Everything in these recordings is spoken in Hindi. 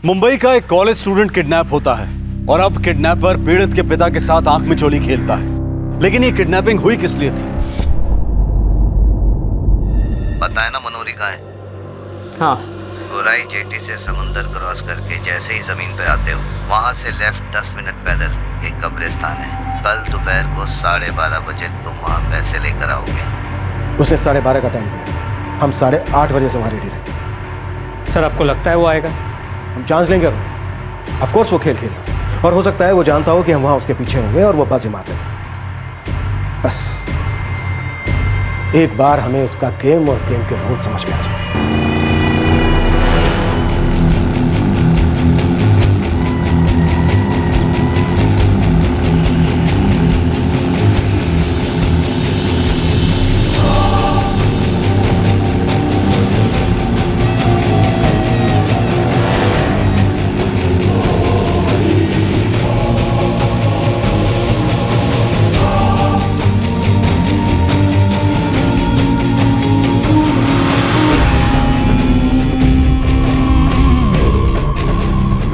मुंबई का एक कॉलेज स्टूडेंट किडनैप होता है और अब किडनैपर पीड़ित के पिता के साथ आंख मिचौली खेलता है। लेकिन ये किडनैपिंग हुई किस लिए थी? पता है ना मनोरी कहाँ है? हाँ, गोराई जेटी से समुंदर क्रॉस करके जैसे ही जमीन पे आते हो वहाँ से लेफ्ट 10 मिनट पैदल एक कब्रिस्तान है। कल दोपहर को 12:30 बजे तुम वहाँ पैसे लेकर आओगे। उसने 12:30 का टाइम दिया। हम 8:30 बजे से वहाँ रेडी रहे। सर आपको लगता है वो आएगा? हम चांस लेंगे। ऑफ कोर्स वो खेल खेला और हो सकता है वो जानता हो कि हम वहाँ उसके पीछे होंगे और वो बाजी मार लेगा। बस एक बार हमें उसका गेम और गेम के रूल समझ में आ जाए।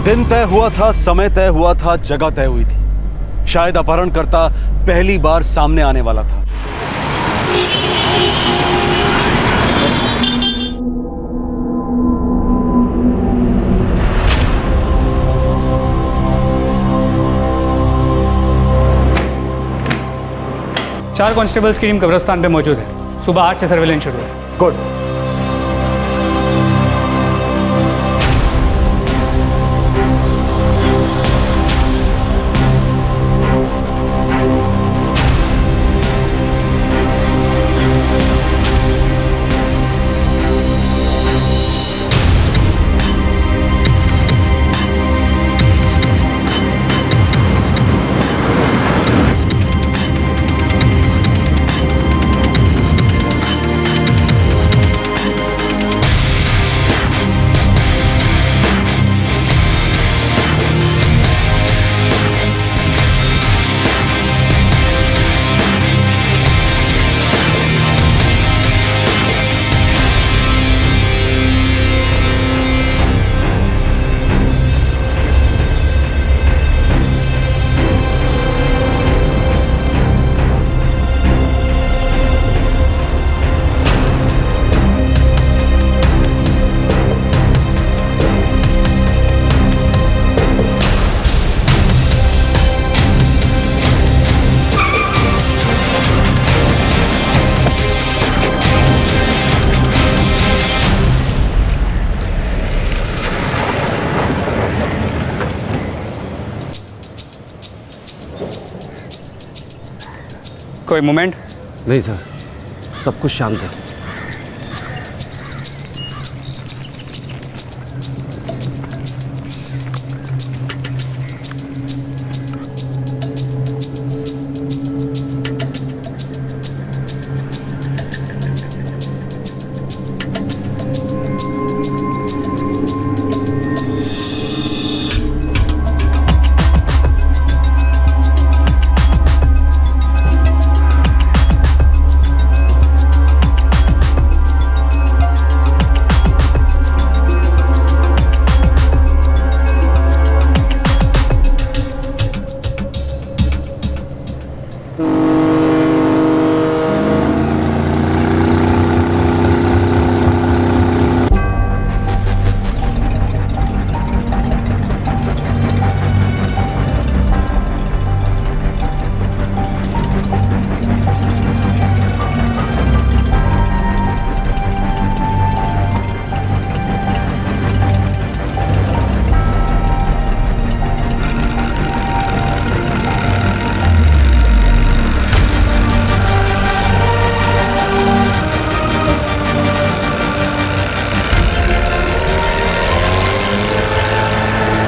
दिन तय हुआ था, समय तय हुआ था, जगह तय हुई थी। शायद अपहरणकर्ता पहली बार सामने आने वाला था। चार कांस्टेबल्स की टीम कब्रिस्तान पे मौजूद है। सुबह 8 से सर्वेलेंस शुरू है। गुड। कोई मोमेंट? नहीं सर, सब कुछ शांत है।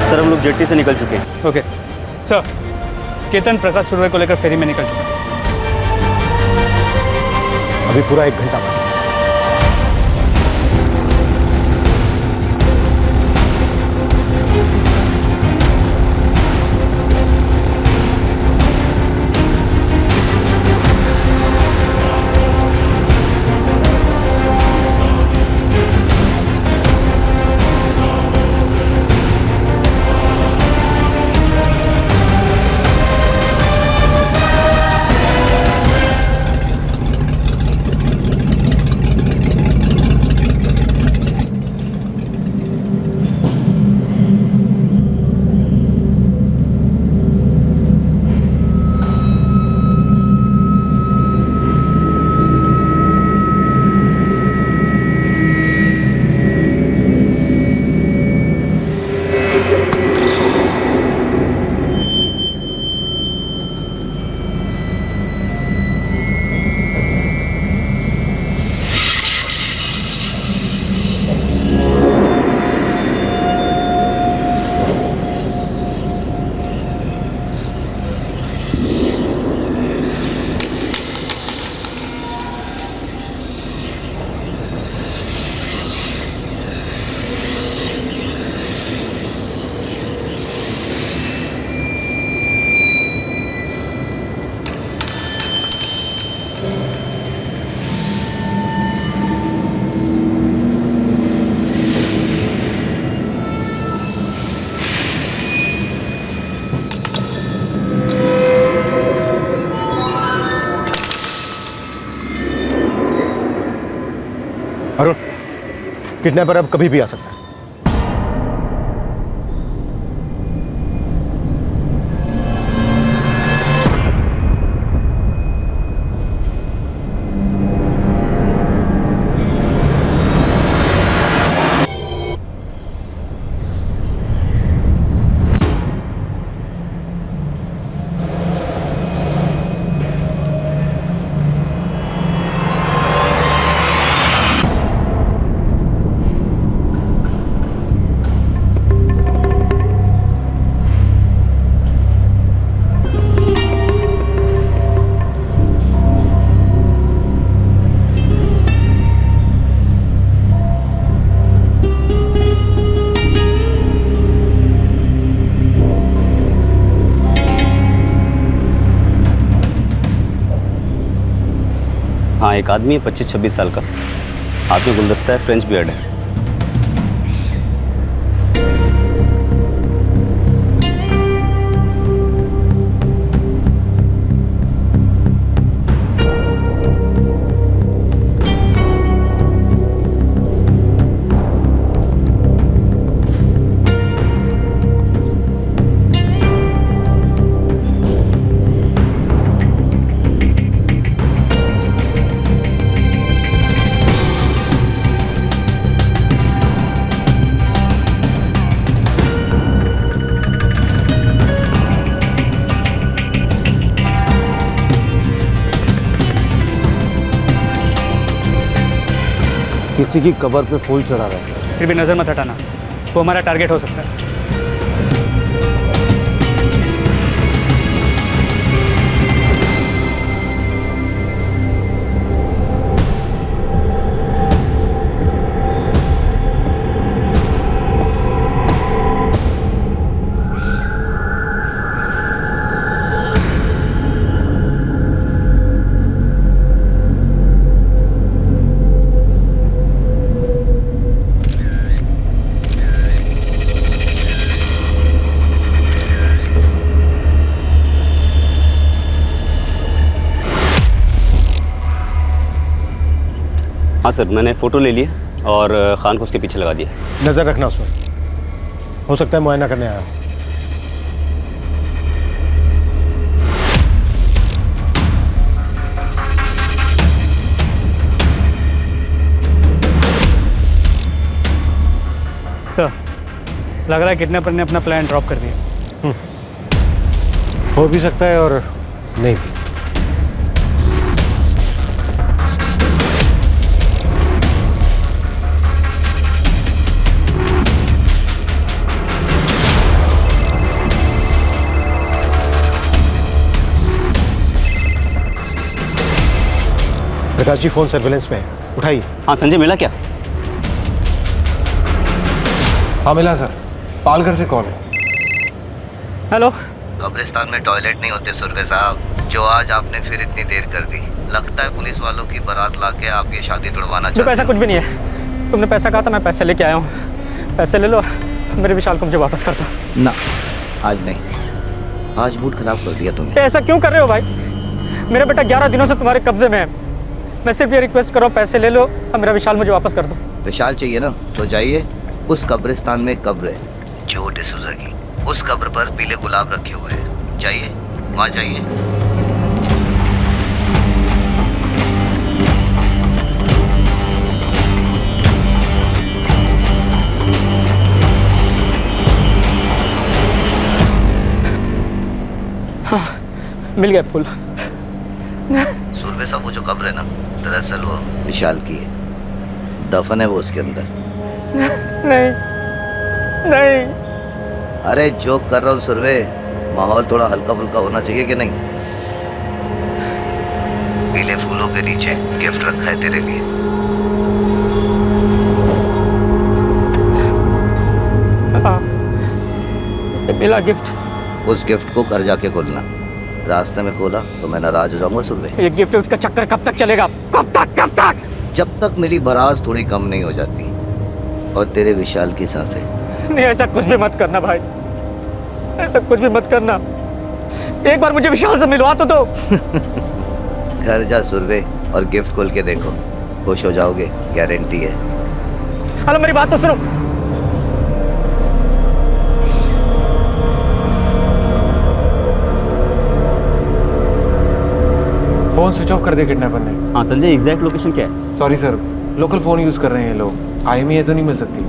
सर हम लोग जेट्टी से निकल चुके हैं। ओके सर, केतन प्रकाश सुरवे को लेकर फेरी में निकल चुका है। अभी पूरा 1 घंटा बाकी है। अरुण, किडनैपर अब कभी भी आ सकता है। हाँ, एक आदमी है 25-26 साल का, हाथ में गुलदस्ता है, फ्रेंच बियर्ड है। किसी की कब्र पे फूल चढ़ा रहा है सर। फिर भी नज़र मत हटाना, वो हमारा टारगेट हो सकता है। हाँ सर, मैंने फ़ोटो ले लिया और खान को उसके पीछे लगा दिया। नजर रखना उसमें, हो सकता है मुआयना करने आया हो। सर, लग रहा है किडनैपर ने अपना प्लान ड्रॉप कर दिया। हो भी सकता है और नहीं भी। प्रकाश जी, फोन सर्विलेंस पे है, उठाइए। हाँ संजय, मिला क्या? हाँ मिला सर। पालघर से कॉल है। हेलो। कब्रिस्तान में टॉयलेट नहीं होते सुरवे साहब, जो आज आपने फिर इतनी देर कर दी। लगता है पुलिस वालों की बारात लाके आप ये शादी तुड़वाना चाहते हो। पैसा कुछ भी नहीं है, तुमने पैसा कहा था, मैं पैसे लेके आया हूँ। पैसे ले लो, मेरे विशाल को मुझे वापस कर दो। ना, आज नहीं, आज मूड खराब कर दिया तुमने। ऐसा क्यों कर रहे हो भाई? मेरा बेटा 11 दिनों से तुम्हारे कब्जे में है। मैं सिर्फ ये रिक्वेस्ट कर रहा हूँ, पैसे ले लो और मेरा विशाल मुझे वापस कर दो। विशाल चाहिए ना, तो जाइए, उस कब्रिस्तान में कब्र है जो डिसूजा की, उस कब्र पर पीले गुलाब रखे हुए हैं। जाइए, वहाँ जाइए। हाँ, मिल गया फूल। सूरबे साहब, वो जो कब्र है ना, दरअसल वो विशाल की है, दफन है वो उसके अंदर। नहीं नहीं। अरे जोक कर रहा हूँ सुरवे, माहौल थोड़ा हल्का फुल्का होना चाहिए कि नहीं। पीले फूलों के नीचे गिफ्ट रखा है तेरे लिए। हाँ, मिला गिफ्ट। उस गिफ्ट को घर जाके खोलना। रास्ते में खोला तो मैं नाराज हो जाऊंगा सुरवे। ये गिफ्ट का चक्कर कब तक चलेगा? कब तक? जब तक मेरी भड़ास थोड़ी कम नहीं हो जाती और तेरे विशाल की सांसें। नहीं, ऐसा कुछ भी मत करना भाई, ऐसा कुछ भी मत करना। एक बार मुझे विशाल से मिलवा तो दो। घर जा सुरवे और गिफ्ट खोल के देखो। खुश हो जाओगे, गारंटी है। हेलो, मेरी बात तो सुनो। फोन स्विच ऑफ कर दिया किडनैपर ने। हाँ संजय, एग्जैक्ट लोकेशन क्या है? Sorry sir, local phone use कर रहे हैं ये लोग। IMEI तो नहीं मिल सकती।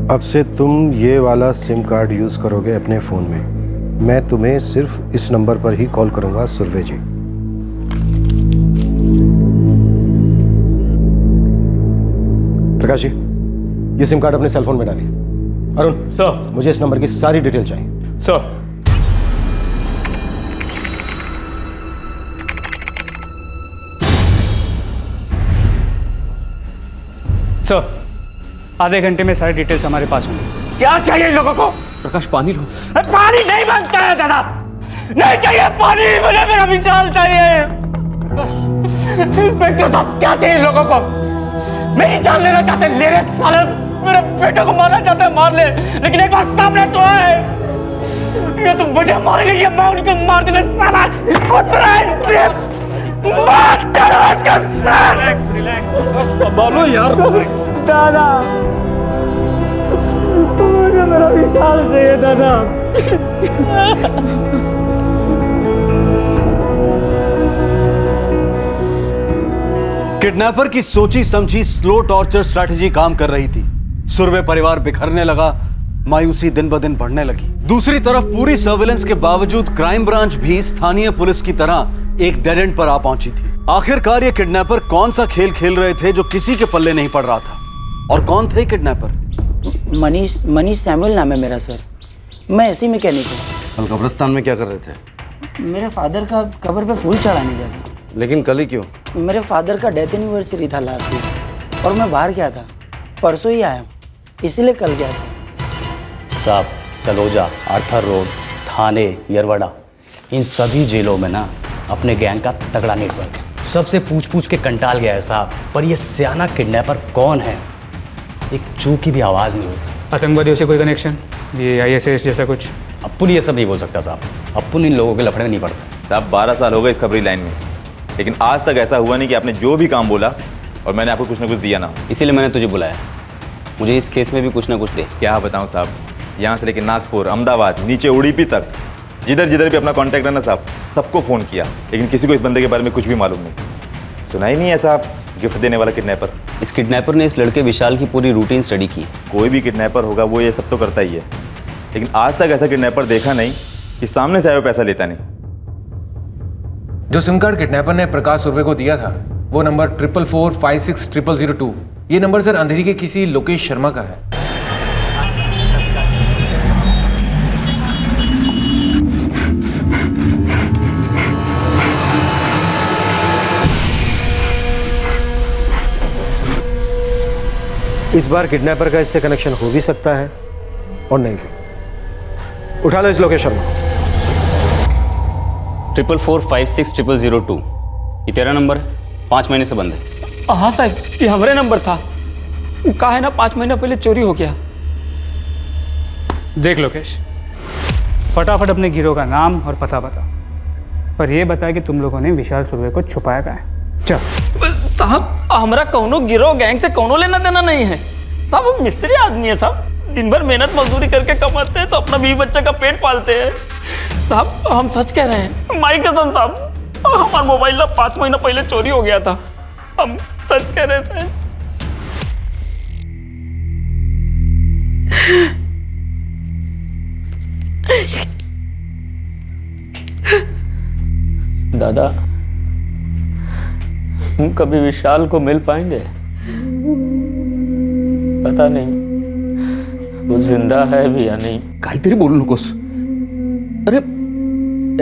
अब से तुम ये वाला सिम कार्ड यूज करोगे अपने फोन में। मैं तुम्हें सिर्फ इस नंबर पर ही कॉल करूंगा, सुर्वे जी। प्रकाश जी, ये सिम कार्ड अपने सेल फोन में डालिए। अरुण सर। मुझे इस नंबर की सारी डिटेल चाहिए। सर। सर, आधे घंटे में सारी डिटेल्स हमारे पास होंगी। क्या चाहिए इन लोगों को? प्रकाश पानी लो। पानी नहीं बनता है दादा, नहीं चाहिए पानी, मुझे मेरा विशाल चाहिए। इंस्पेक्टर साहब, क्या चाहिए इन लोगों को? मेरी जान लेना चाहते हैं, ले रहे साले, मेरे बेटे को मारना चाहते हैं, मार ले, लेकिन एक बार सामने तो है, ये तो मुझे मारेंगे, ये मैं उनको मार देने साला उतरा है। मार डालो इसका सर। रिलैक्स बोलो यार। दादा, मुझे मेरा विशाल चाहिए दादा। किडनैपर की सोची समझी स्लो टॉर्चर स्ट्रैटेजी काम कर रही थी। सुर्वे परिवार बिखरने लगा, मायूसी दिन ब दिन बढ़ने लगी। दूसरी तरफ पूरी सर्विलेंस के बावजूद क्राइम ब्रांच भी स्थानीय पुलिस की तरह एक डेड एंड पर आ पहुंची थी। आखिरकार ये किडनैपर कौन सा खेल खेल रहे थे जो किसी के पल्ले नहीं पड़ रहा था, और कौन थे किडनैपर? मनीष सैमुअल नाम है मेरा सर। मैं ऐसी मैकेनिक हूँ। कल कब्रिस्तान में क्या कर रहे थे? मेरे फादर का कब्र पे फूल चढ़ाने गया था। लेकिन कल ही क्यों? मेरे फादर का डेथ एनिवर्सरी था लास्ट वीक, और मैं बाहर गया था, परसों ही आया हूँ, इसीलिए कल गया सर। साहब, तलोजा, आर्थर रोड, थाने, यरवड़ा, इन सभी जेलों में ना अपने गैंग का तगड़ा नेटवर्क है। सबसे पूछ के कंटाल गया है साहब, पर ये सियाना किडनैपर कौन है, एक चू की भी आवाज़ नहीं हो सकती। आतंकवादियों से कोई कनेक्शन, ये ISIS जैसा कुछ? अप्पुन ये सब नहीं बोल सकता साहब, अप्पुन इन लोगों के लफड़े में नहीं पड़ता। साहब 12 साल हो गए इस खबरी लाइन में, लेकिन आज तक ऐसा हुआ नहीं कि आपने जो भी काम बोला और मैंने आपको कुछ ना कुछ दिया ना। इसीलिए मैंने तुझे बुलाया, मुझे इस केस में भी कुछ ना कुछ दे। क्या बताऊँ साहब, यहाँ से लेकर नागपुर, अहमदाबाद, नीचे उड़ीपी तक, जिधर जिधर भी अपना कॉन्टैक्ट है ना साहब, सबको फ़ोन किया, लेकिन किसी को इस बंदे के बारे में कुछ भी मालूम नहीं। सुना ही नहीं है साहब, गिफ्ट देने वाला किडनैपर। इस किडनैपर ने इस लड़के विशाल की पूरी रूटीन स्टडी की। कोई भी किडनैपर होगा वो ये सब तो करता ही है, लेकिन आज तक ऐसा किडनैपर देखा नहीं कि सामने से आया पैसा लेता नहीं। जो सिम कार्ड किडनैपर ने प्रकाश सुर्वे को दिया था, वो नंबर 44456002। ये नंबर सर अंधेरी के किसी लोकेश शर्मा का है। इस बार किडनैपर का इससे कनेक्शन हो भी सकता है और नहीं भी। उठा लो इस लोकेशन में। 44456002, ये तेरा नंबर है? 5 महीने से बंद है। हाँ साहब, ये हमारे नंबर था, कहा है ना 5 महीना पहले चोरी हो गया। देख लोकेश, फटाफट अपने गिरोह का नाम और पता बता, पर यह बता कि तुम लोगों ने विशाल सुर्वे को छुपाया कहाँ है। चल साहब, हमारा कौनो गिरोह गैंग से कौनो लेना देना नहीं है साहब, वो मिस्त्री आदमी है साहब, दिन भर मेहनत मजदूरी करके कमाते हैं तो अपना बीवी बच्चे का पेट पालते हैं साहब। हम सच कह रहे हैं, माई कसम साहब, हमारा मोबाइल ना 5 महीना पहले चोरी हो गया था, हम सच कह रहे थे। दादा, हम कभी विशाल को मिल पाएंगे? पता नहीं वो जिंदा है भी या नहीं। काहीतरी बोलू नकोस। अरे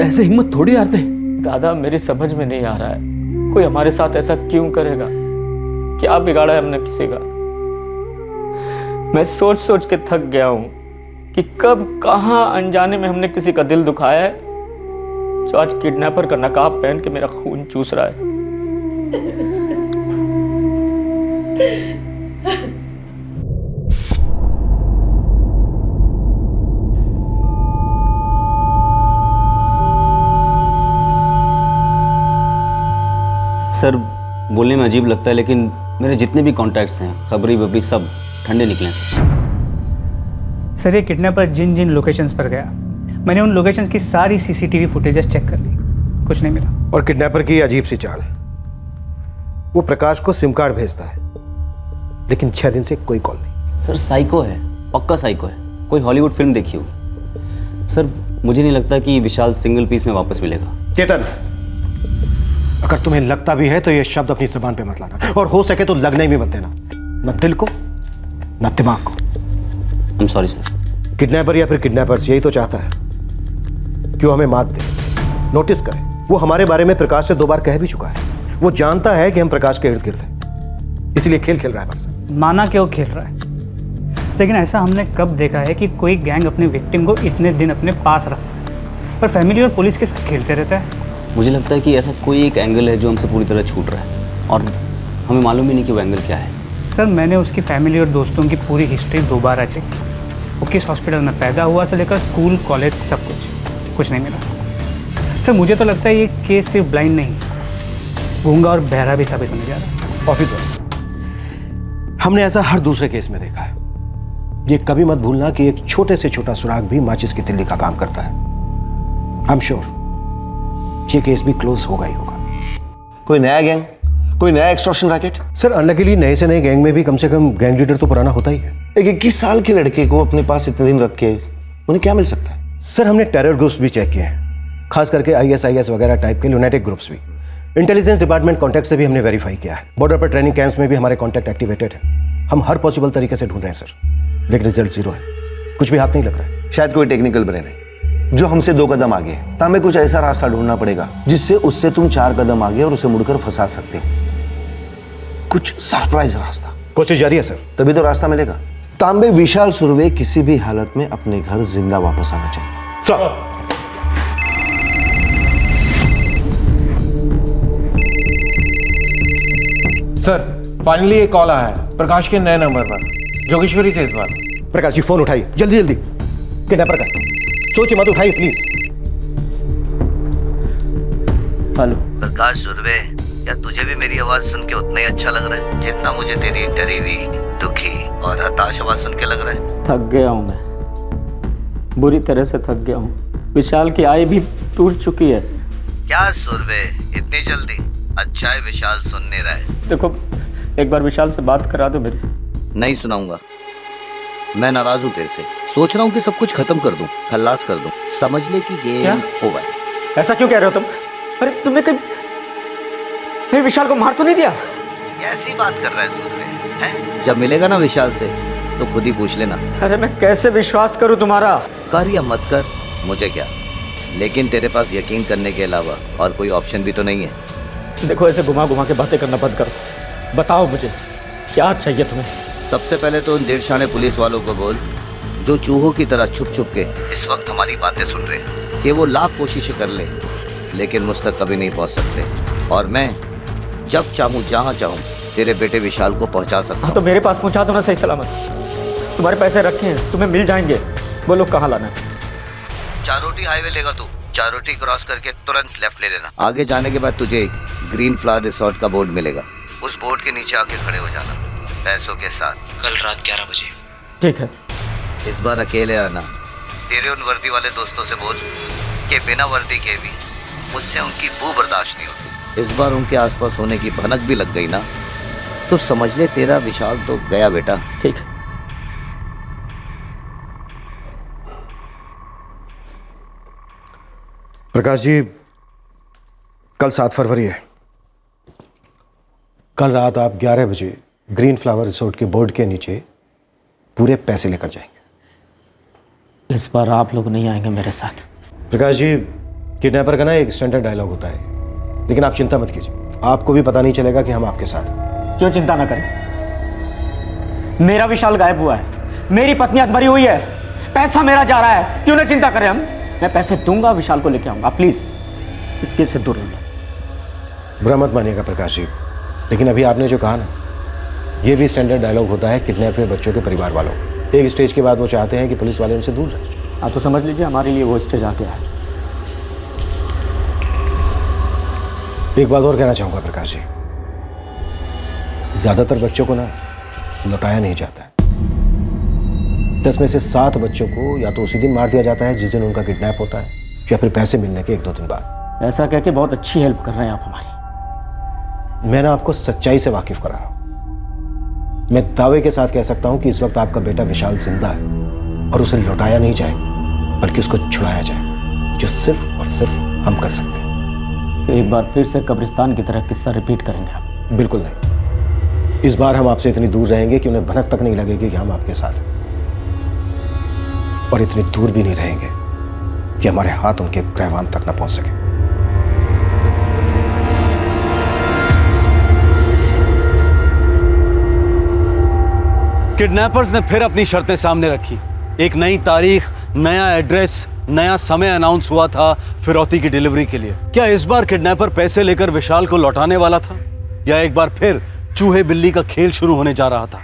ऐसे हिम्मत थोड़ी हारते। दादा, मेरी समझ में नहीं आ रहा है, कोई हमारे साथ ऐसा क्यों करेगा? क्या बिगाड़ा है हमने किसी का? मैं सोच सोच के थक गया हूं कि कब कहां अनजाने में हमने किसी का दिल दुखाया है, जो आज किडनैपर का नकाब पहन के मेरा खून चूस रहा है। सर बोलने में अजीब लगता है, लेकिन मेरे जितने भी कॉन्टैक्ट्स हैं, खबरी वबरी सब ठंडे निकले हैं। सर ये किडनैपर जिन जिन लोकेशंस पर गया, मैंने उन लोकेशंस की सारी सीसीटीवी फुटेजेस चेक कर ली, कुछ नहीं मिला। और किडनैपर की अजीब सी चाल, वो प्रकाश को सिम कार्ड भेजता है, लेकिन 6 दिन से कोई कॉल नहीं। सर साइको है, पक्का साइको है, कोई हॉलीवुड फिल्म देखी होगी। सर मुझे नहीं लगता कि विशाल सिंगल पीस में वापस मिलेगा। केतन, अगर तुम्हें लगता भी है तो ये शब्द अपनी जुबान पे मत लाना, और हो सके तो लगने भी मत देना, न दिल को न दिमाग को। I am sorry sir. Kidnapper या फिर किडनैपर्स यही तो चाहता है कि वो हमें मात दे, नोटिस करे। वो हमारे बारे में प्रकाश से 2 बार कह भी चुका है। वो जानता है कि हम प्रकाश के इर्द गिर्द हैं, इसलिए खेल खेल रहा है हमारे साथ। माना कि वो खेल रहा है, लेकिन ऐसा हमने कब देखा है कि कोई गैंग अपने विक्टिम को इतने दिन अपने पास रखता है पर फैमिली और पुलिस के साथ खेलते रहता है। मुझे लगता है कि ऐसा कोई एक एंगल है जो हमसे पूरी तरह छूट रहा है, और हमें मालूम ही नहीं कि वो एंगल क्या है। सर मैंने उसकी फैमिली और दोस्तों की पूरी हिस्ट्री दोबारा चेक की। वो किस हॉस्पिटल में पैदा हुआ से लेकर स्कूल कॉलेज सब कुछ नहीं मिला। सर मुझे तो लगता है ये केस सिर्फ ब्लाइंड नहीं, गूंगा और बहरा भी साबित होने जा रहा है। ऑफिसर, हमने ऐसा हर दूसरे केस में देखा है। ये कभी मत भूलना कि एक छोटे से छोटा सुराग भी माचिस की तिल्ली का काम करता है। आई एम श्योर ये केस भी क्लोज होगा ही होगा। कोई नया गैंग, कोई नया एक्सटॉर्शन रैकेट? सर अनलकीली नए से नए गैंग में भी कम से कम गैंग लीडर तो पुराना होता ही है। एक 21 साल के लड़के को अपने पास इतने दिन रख के उन्हें क्या मिल सकता है? सर हमने टेरर ग्रुप्स भी चेक किए हैं, खास करके ISIS वगैरह टाइप के लुनेटिक ग्रुप्स भी। इंटेलिजेंस डिपार्टमेंट कॉन्टैक्ट से भी हमने वेरीफाई किया है। बॉर्डर पर ट्रेनिंग कैंप्स में भी हमारे कॉन्टैक्ट एक्टिवेटेड है। हम हर पॉसिबल तरीके से ढूंढ रहे हैं सर, लेकिन रिजल्ट 0 है। कुछ भी हाथ नहीं लग रहा है। शायद कोई टेक्निकल ब्रेन है जो हमसे 2 कदम आगे है, तो हमें कुछ ऐसा रास्ता ढूंढना पड़ेगा जिससे उससे तुम 4 कदम आगे और उसे मुड़कर फंसा सकते हो। कुछ सरप्राइज रास्ता। कोशिश जारी है सर। तभी तो रास्ता मिलेगा। तांबे विशाल सुरवे किसी भी हालत में अपने घर जिंदा वापस आना चाहिए। सर सर फाइनली एक कॉल आया है प्रकाश के नए नंबर पर, जोगेश्वरी से इस बार। प्रकाश जी फोन उठाइए जल्दी जल्दी। किडनैपर का सोचिए मत, उठाइए प्लीज। हेलो प्रकाश सुरवे, क्या तुझे भी मेरी आवाज सुन के उतना ही अच्छा लग रहा है जितना मुझे तेरी डरी हुई, दुखी और हताश आवाज सुन के लग रहा है? थक गया हूँ मैं, बुरी तरह से थक गया हूँ। विशाल की आय भी टूट चुकी है। क्या सुरवे, इतनी जल्दी? अच्छा है विशाल सुन नहीं रहा है। देखो एक बार विशाल से बात करा दो मेरी। नहीं सुनाऊंगा, मैं नाराज हूँ तेरे से। सोच रहा हूँ कि सब कुछ खत्म कर दूं, खल्लास कर दूं। समझ ले कि गेम ओवर है। ऐसा क्यों कह रहे हो तुम? अरे तुमने कहीं विशाल को मार तो नहीं दिया? कैसी बात कर रहा है सुरवे, हैं? जब मिलेगा ना विशाल से तो खुद ही पूछ लेना। अरे मैं कैसे विश्वास करूं तुम्हारा? कर या मत कर मुझे क्या, लेकिन तेरे पास यकीन करने के अलावा और कोई ऑप्शन भी तो नहीं है। देखो ऐसे घुमा घुमा के बातें करना बंद करो, बताओ मुझे क्या चाहिए तुम्हें? सबसे पहले तो उन डेढ़शाने पुलिस वालों को बोल जो चूहों की तरह छुप छुप के इस वक्त हमारी बातें सुन रहे हैं कि वो लाख कोशिशें कर ले लेकिन मुझ तक कभी नहीं पहुंच सकते, और मैं जब चाहूँ जहाँ चाहूँ तेरे बेटे विशाल को पहुँचा सकता हूँ। तो मेरे पास पहुँचा दो ना सही सलामत। तुम्हारे पैसे रखे हैं, तुम्हें मिल जाएंगे। बोलो कहाँ लाना है? चारोटी हाईवे लेगा तू, चारोटी क्रॉस करके तुरंत लेफ्ट ले लेना। आगे जाने के बाद तुझे ग्रीन फ्लावर रिसोर्ट का बोर्ड मिलेगा, उस बोर्ड के नीचे आके खड़े हो जाना पैसों के साथ। कल रात 11 बजे। ठीक है। इस बार अकेले आना। तेरे उन वर्दी वाले दोस्तों से बोल कि बिना वर्दी के भी मुझसे उनकी बू बर्दाश्त नहीं होती। इस बार उनके आसपास होने की भनक भी लग गई ना तो समझ ले तेरा विशाल तो गया बेटा। ठीक है। प्रकाश जी, कल 7 फरवरी है। कल रात आप 11 बजे ग्रीन फ्लावर रिसोर्ट के बोर्ड के नीचे पूरे पैसे लेकर जाएंगे। इस बार आप लोग नहीं आएंगे मेरे साथ। प्रकाश जी, किडनैपर का ना एक स्टैंडर्ड डायलॉग होता है, लेकिन आप चिंता मत कीजिए, आपको भी पता नहीं चलेगा कि हम आपके साथ हैं। क्यों चिंता ना करें, मेरा विशाल गायब हुआ है, मेरी पत्नी मरी हुई है, पैसा मेरा जा रहा है, क्यों ना चिंता करें हम। मैं पैसे दूंगा, विशाल को लेके आऊंगा। प्लीज इस केस से दूर रहिए। बुरा मत मानिएगा प्रकाश जी, लेकिन अभी आपने जो कहा ना, ये भी स्टैंडर्ड डायलॉग होता है किडनैप हुए बच्चों के परिवार वालों। एक स्टेज के बाद वो चाहते हैं कि पुलिस वाले उनसे दूर रहें। आप तो समझ लीजिए हमारे लिए वो स्टेज आ गया है। एक बात और कहना चाहूंगा प्रकाश जी, ज्यादातर बच्चों को ना लौटाया नहीं जाता है। 10 में से 7 बच्चों को या तो उसी दिन मार दिया जाता है जिस दिन उनका किडनैप होता है, या फिर पैसे मिलने के 1-2 दिन बाद। ऐसा कह के बहुत अच्छी हेल्प कर रहे हैं आप हमारी। मैं ना आपको सच्चाई से वाकिफ करा रहा हूं। मैं दावे के साथ कह सकता हूं कि इस वक्त आपका बेटा विशाल जिंदा है और उसे लौटाया नहीं जाएगा, बल्कि उसको छुड़ाया जाएगा, जो सिर्फ और सिर्फ हम कर सकते हैं। तो एक बार फिर से कब्रिस्तान की तरह किस्सा रिपीट करेंगे आप? बिल्कुल नहीं। इस बार हम आपसे इतनी दूर रहेंगे कि उन्हें भनक तक नहीं लगेगी कि हम आपके साथ हैं, और इतनी दूर भी नहीं रहेंगे कि हमारे हाथ उनके ग्रहवान तक न पहुंच सके। किडनैपर्स ने फिर अपनी शर्तें सामने रखी। एक नई तारीख, नया एड्रेस, नया समय अनाउंस हुआ था फिरौती की डिलीवरी के लिए। क्या इस बार किडनैपर पैसे लेकर विशाल को लौटाने वाला था, या एक बार फिर चूहे बिल्ली का खेल शुरू होने जा रहा था?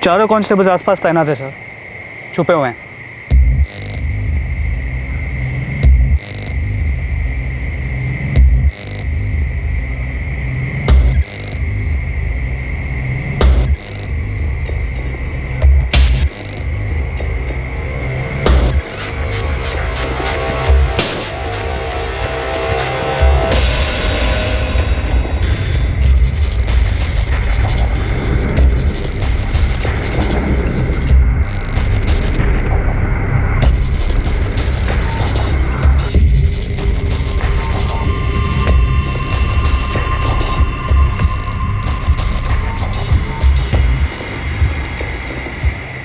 चारों कांस्टेबल्स आसपास तैनात है सर, छुपे हुए हैं।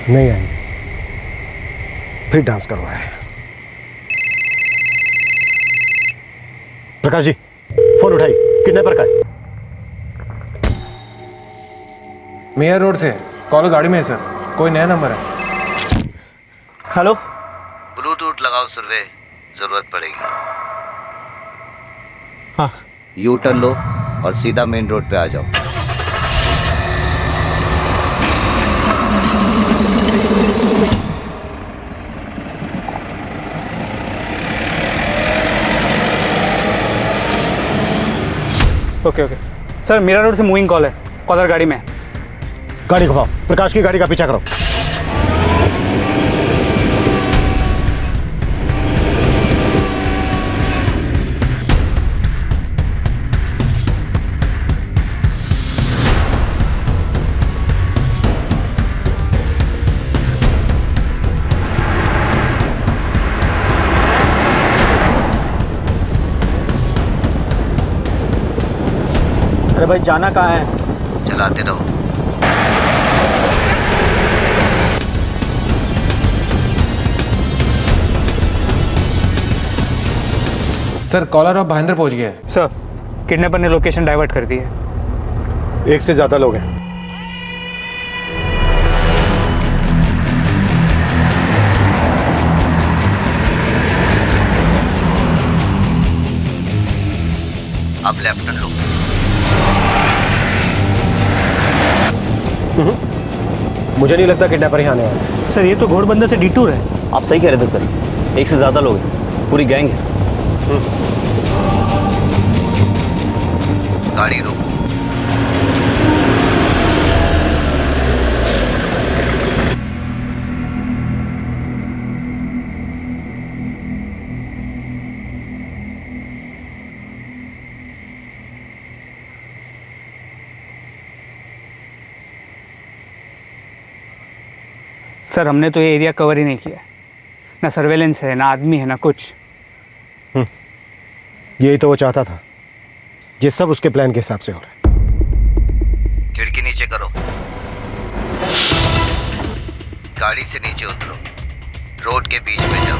नहीं आएंगे, फिर डांस करवा रहे हैं। प्रकाश जी, फोन उठाइए, किडनैपर का है। मेयर रोड से कॉल गाड़ी में है सर, कोई नया नंबर है। हेलो, ब्लूटूथ लगाओ सुरवे, जरूरत पड़ेगी। हाँ। यू टर्न लो और सीधा मेन रोड पे आ जाओ। Okay okay sir, Meera road से मूविंग कॉल है, कॉलर गाड़ी में है। गाड़ी घुमाओ, प्रकाश की गाड़ी का पीछा करो। अरे भाई जाना कहाँ है? चलाते रहो। सर कॉलर ऑफ भाईंदर पहुंच गया है। सर किडनैपर ने लोकेशन डाइवर्ट कर दी है। एक से ज्यादा लोग हैं। अब लेफ्ट टर्न लो। मुझे नहीं लगता किडनैपर ही आने वाला। सर ये तो घोड़बंदर से डिटूर है। आप सही कह रहे थे सर, एक से ज़्यादा लोग हैं, पूरी गैंग है। गाड़ी रोको। सर हमने तो ये एरिया कवर ही नहीं किया, ना सर्वेलेंस है, ना आदमी है, ना कुछ। यही तो वो चाहता था। ये सब उसके प्लान के हिसाब से हो रहा है। खिड़की नीचे करो। गाड़ी से नीचे उतरो, रोड के बीच में जाओ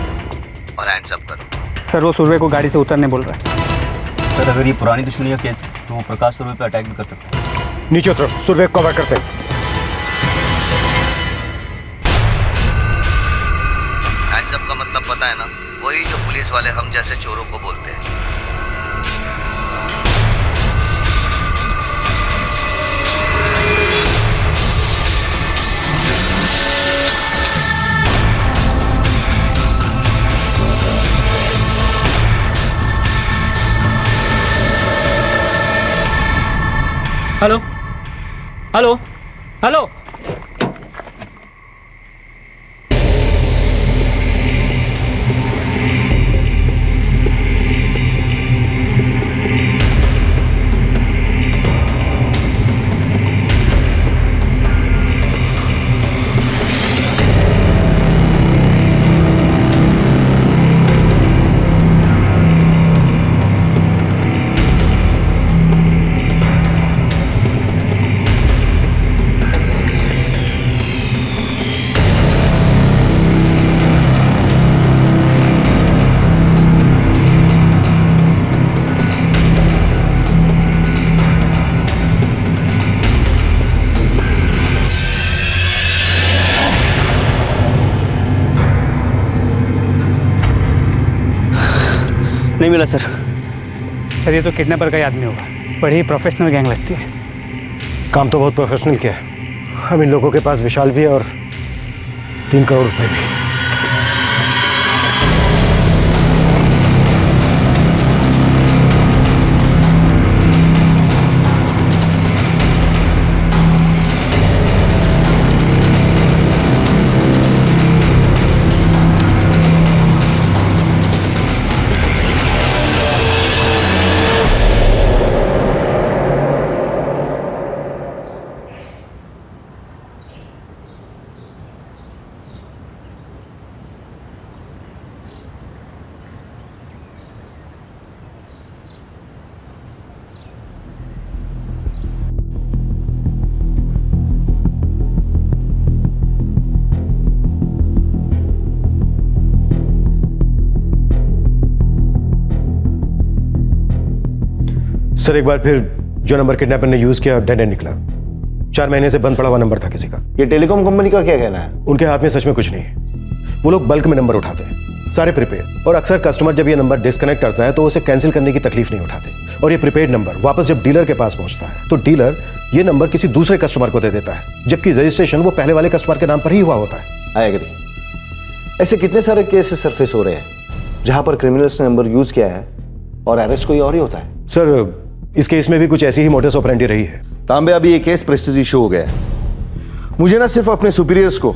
और हैंड्स अप करो। सर वो सुरवे को गाड़ी से उतरने बोल रहा है। सर अगर ये पुरानी दुश्मनी का केस है तो वो प्रकाश सुरवे पे अटैक भी कर सकते हैं। नीचे उतरो, सुरवे को कवर करते हैं। हैंड्स अप का मतलब पता है ना, वही जो पुलिस वाले हम जैसे चोरों को बोलते हैं। Hello hello hello. नहीं मिला सर। सर ये तो किडनैपर का ही आदमी होगा, बड़ी ही प्रोफेशनल गैंग लगती है। काम तो बहुत प्रोफेशनल किया है। हम इन लोगों के पास विशाल भी है और 3 करोड़ रुपए भी। सर एक बार फिर जो नंबर किडनैपर ने यूज किया डेड एंड निकला। 4 महीने से बंद पड़ा हुआ नंबर था किसी का। ये टेलीकॉम कंपनी का क्या कहना है? उनके हाथ में सच में कुछ नहीं है। वो लोग बल्क में नंबर उठाते हैं, सारे प्रीपेड। और अक्सर कस्टमर जब ये नंबर डिस्कनेक्ट करता है तो उसे कैंसिल करने की तकलीफ नहीं उठाते। और ये प्रीपेड नंबर वापस जब डीलर के पास पहुंचता है तो डीलर ये नंबर किसी दूसरे कस्टमर को दे देता है, जबकि रजिस्ट्रेशन वो पहले वाले कस्टमर के नाम पर ही हुआ होता है। I agree. ऐसे कितने सारे केसेस सरफेस हो रहे हैं जहां पर क्रिमिनल्स ने नंबर यूज किया है और अरेस्ट कोई और ही होता है। सर इस केस में भी कुछ ऐसी ही मोडस ऑपरेंडी रही है। तांबे अभी ये केस प्रेस्टीज इशू हो गया है। मुझे ना सिर्फ अपने सुपीरियर्स को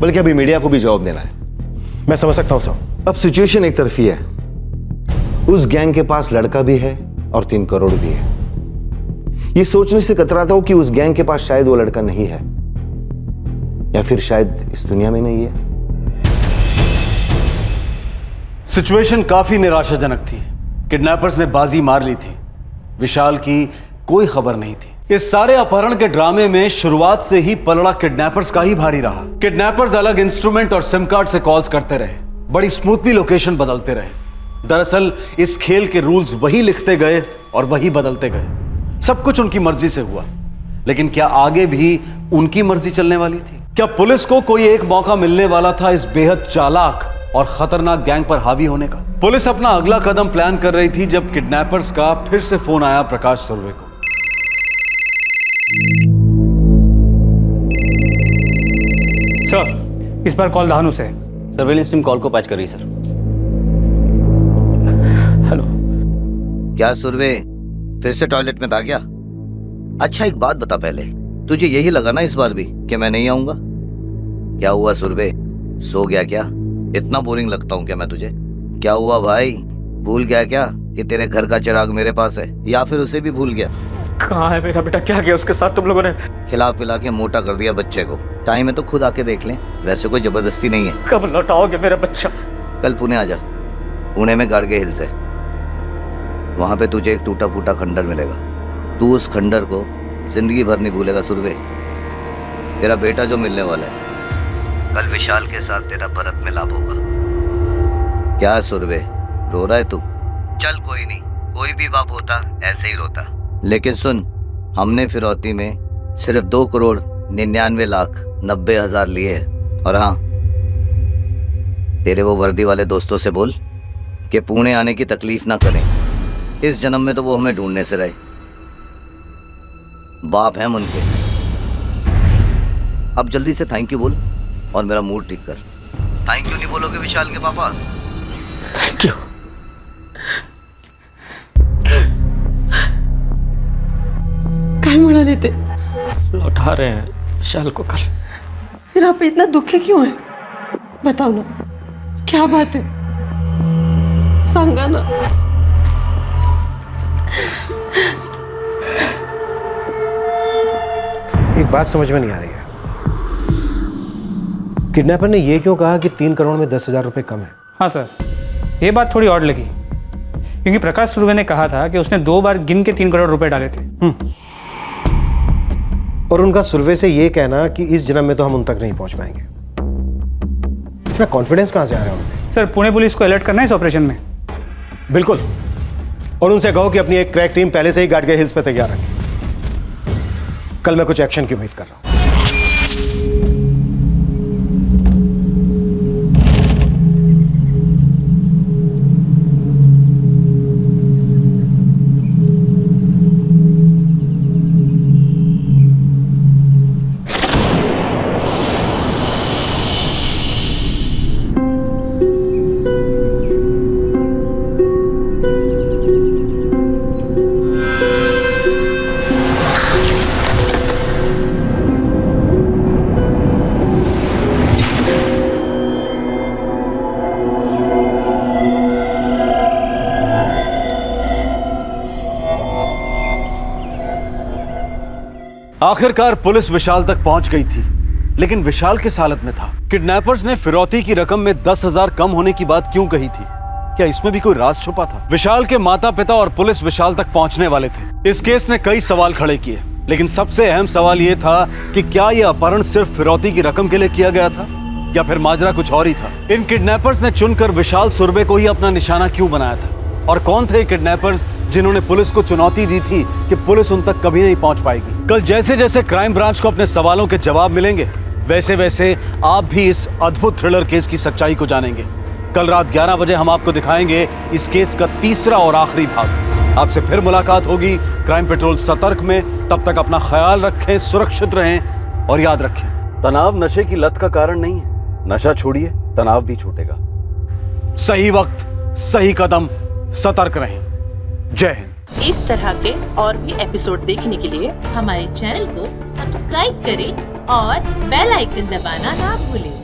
बल्कि अभी मीडिया को भी जवाब देना है। मैं समझ सकता हूं सर। अब सिचुएशन एक तरफी है। उस गैंग के पास लड़का भी है और 3 करोड़ भी है। ये सोचने से कतराता हूं कि उस गैंग के पास शायद वो लड़का नहीं है, या फिर शायद इस दुनिया में नहीं है। सिचुएशन काफी निराशाजनक थी। किडनैपर्स ने बाजी मार ली थी। विशाल की कोई खबर नहीं थी। इस सारे अपहरण के ड्रामे में शुरुआत से ही पलड़ा किडनैपर्स का ही भारी रहा। किडनैपर्स अलग इंस्ट्रूमेंट और सिम कार्ड से कॉल्स करते रहे, बड़ी स्मूथली लोकेशन बदलते रहे। दरअसल इस खेल के रूल्स वही लिखते गए और वही बदलते गए। सब कुछ उनकी मर्जी से हुआ, लेकिन क्या आगे भी उनकी मर्जी चलने वाली थी? क्या पुलिस को कोई एक मौका मिलने वाला था इस बेहद चालाक और खतरनाक गैंग पर हावी होने का? पुलिस अपना अगला कदम प्लान कर रही थी जब किडनैपर्स का फिर से फोन आया प्रकाश सुर्वे को। सर, इस बार कॉल दानू से। सर्वेलेंस टीम कॉल को पैच कर रही सर। हेलो। क्या सुर्वे फिर से टॉयलेट में था क्या? अच्छा एक बात बता, पहले तुझे यही लगा ना इस बार भी कि मैं नहीं आऊंगा? क्या हुआ सुर्वे, सो गया क्या? इतना बोरिंग लगता हूँ क्या मैं तुझे? क्या हुआ भाई, भूल गया क्या कि तेरे घर का चिराग मेरे पास है, या फिर उसे भी भूल गया? कहाँ है मेरा बेटा? क्या किया उसके साथ तुम लोगों ने? खिला पिला के मोटा कर दिया बच्चे को। टाइम है तो खुद आके देख लें, वैसे कोई जबरदस्ती नहीं है। कब लौटाओगे मेरा बच्चा? कल पुणे आ जा। पुणे में गाड़गे हिल्स है, वहां पे तुझे एक टूटा फूटा खंडर मिलेगा। तू उस खंडर को जिंदगी भर नहीं भूलेगा सुर्वे। तेरा बेटा जो मिलने वाला है, कल विशाल के साथ तेरा भरत मिलाप होगा। क्या सुर्वे, रो रहा है तू? चल कोई नहीं, कोई भी बाप होता ऐसे ही रोता। लेकिन सुन, हमने फिरौती में सिर्फ 2,99,90,000 लिए हैं। और हाँ, तेरे वो वर्दी वाले दोस्तों से बोल कि पुणे आने की तकलीफ ना करें। इस जन्म में तो वो हमें ढूंढने से रहे। बाप हैं उनके। अब जल्दी से थैंक यू बोल और मेरा मूड ठीक कर। थैंक यू नहीं बोलोगे विशाल के पापा? Thank you. काय म्हणा लेते? लौटा रहे हैं विशाल को कल। फिर आप इतना दुखी क्यों हैं? बताओ ना, क्या बात है? सांगा ना। एक बात समझ में नहीं आ रही है, किडनैपर ने यह क्यों कहा कि 3 करोड़ में 10,000 रुपए कम है? हाँ सर, ये बात थोड़ी ऑड लगी, क्योंकि प्रकाश सुर्वे ने कहा था कि उसने 2 बार गिन के 3 करोड़ रुपए डाले थे। और उनका सुर्वे से ये कहना कि इस जन्म में तो हम उन तक नहीं पहुंच पाएंगे, इतना कॉन्फिडेंस कहां से आ रहा है उनमें? सर, पुणे पुलिस को अलर्ट करना है इस ऑपरेशन में। बिल्कुल, और उनसे कहो कि अपनी एक क्रैक टीम पहले से ही गाड़गे हिल्स पे तैयार रखे। कल मैं कुछ एक्शन की उम्मीद कर रहा हूं। आखिरकार पुलिस विशाल तक पहुंच गई थी, लेकिन विशाल किस हालत में था? किडनैपर्स ने फिरौती की रकम में 10,000 कम होने की बात क्यों कही थी? क्या इसमें भी कोई राज छुपा था? विशाल के माता पिता और पुलिस विशाल तक पहुंचने वाले थे। इस केस ने कई सवाल खड़े किए, लेकिन सबसे अहम सवाल यह था कि क्या यह अपहरण सिर्फ फिरौती की रकम के लिए किया गया था या फिर माजरा कुछ और ही था? इन किडनैपर्स ने चुनकर विशाल सुर्वे को ही अपना निशाना क्यों बनाया था? और कौन थे किडनैपर्स जिन्होंने पुलिस को चुनौती दी थी कि पुलिस उन तक कभी नहीं पहुंच पाएगी? कल जैसे जैसे क्राइम ब्रांच को अपने सवालों के जवाब मिलेंगे, वैसे वैसे आप भी इस अद्भुत थ्रिलर केस की सच्चाई को जानेंगे। कल रात 11 बजे हम आपको दिखाएंगे इस केस का तीसरा और आखिरी भाग। आपसे फिर मुलाकात होगी क्राइम पेट्रोल सतर्क में। तब तक अपना ख्याल रखें, सुरक्षित रहें और याद रखें, तनाव नशे की लत का कारण नहीं है। नशा छोड़िए, तनाव भी छूटेगा। सही वक्त, सही कदम, सतर्क रहें। जय हिंद। इस तरह के और भी एपिसोड देखने के लिए हमारे चैनल को सब्सक्राइब करें और बेल आइकन दबाना ना भूलें।